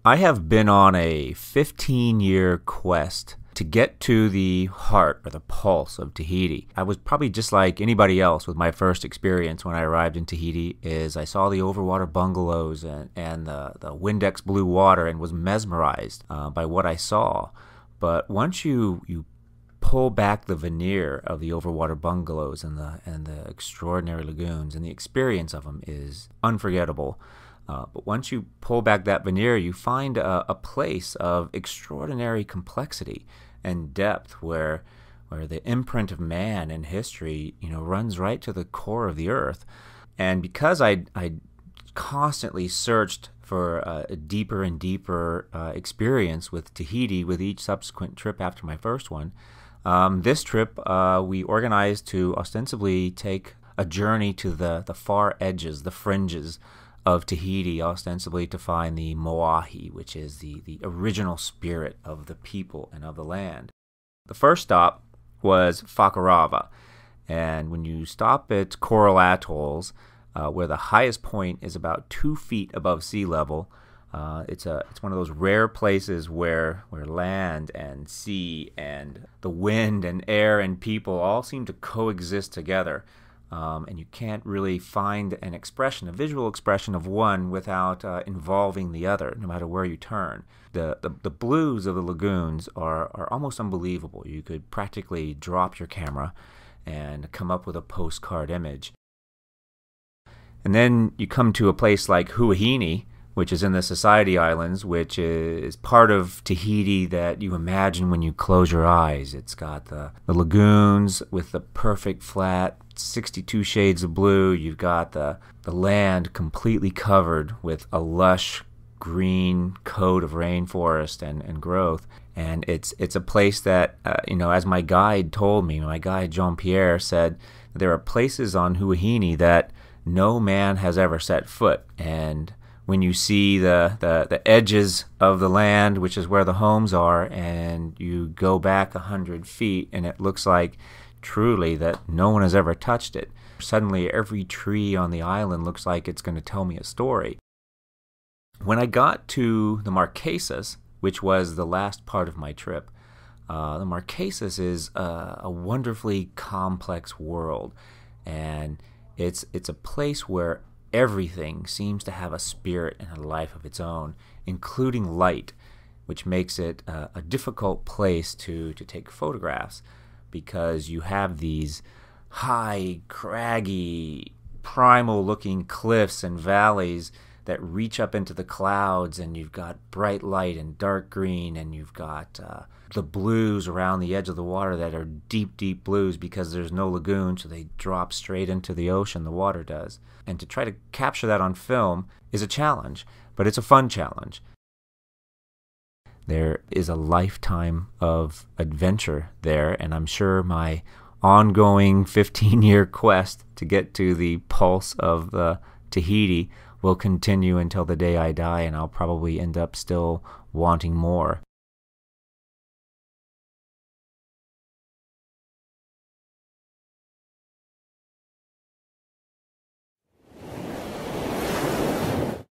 I have been on a 15-year quest to get to the heart or the pulse of Tahiti. I was probably just like anybody else with my first experience when I arrived in Tahiti is I saw the overwater bungalows and the Windex blue water and was mesmerized by what I saw. But once you pull back the veneer of the overwater bungalows and the extraordinary lagoons, and the experience of them is unforgettable. But once you pull back that veneer, you find a place of extraordinary complexity and depth where the imprint of man in history, runs right to the core of the earth. And because I constantly searched for a deeper and deeper experience with Tahiti with each subsequent trip after my first one, this trip we organized to ostensibly take a journey to the far edges, the fringes of Tahiti, ostensibly to find the Moahi, which is the original spirit of the people and of the land. The first stop was Whakarava, and when you stop at Coral Atolls, where the highest point is about 2 feet above sea level, it's one of those rare places where land and sea and the wind and air and people all seem to coexist together. And you can't really find an expression, a visual expression of one without involving the other, no matter where you turn. The blues of the lagoons are almost unbelievable. You could practically drop your camera and come up with a postcard image. And then you come to a place like Huahine, which is in the Society Islands, which is part of Tahiti that you imagine when you close your eyes. It's got the lagoons with the perfect flat 62 shades of blue. You've got the land completely covered with a lush green coat of rainforest and growth. And it's a place that, as my guide told me, my guide Jean-Pierre said, there are places on Huahine that no man has ever set foot. And when you see the edges of the land, which is where the homes are, and you go back 100 feet and it looks like truly that no one has ever touched it. Suddenly every tree on the island looks like it's going to tell me a story. When I got to the Marquesas, which was the last part of my trip, the Marquesas is a wonderfully complex world, and it's a place where everything seems to have a spirit and a life of its own, including light, which makes it a difficult place to take photographs, because you have these high, craggy, primal-looking cliffs and valleys that reach up into the clouds, and you've got bright light and dark green, and you've got the blues around the edge of the water that are deep, deep blues because there's no lagoon, so they drop straight into the ocean, the water does. And to try to capture that on film is a challenge, but it's a fun challenge. There is a lifetime of adventure there, and I'm sure my ongoing 15-year quest to get to the pulse of Tahiti will continue until the day I die, and I'll probably end up still wanting more.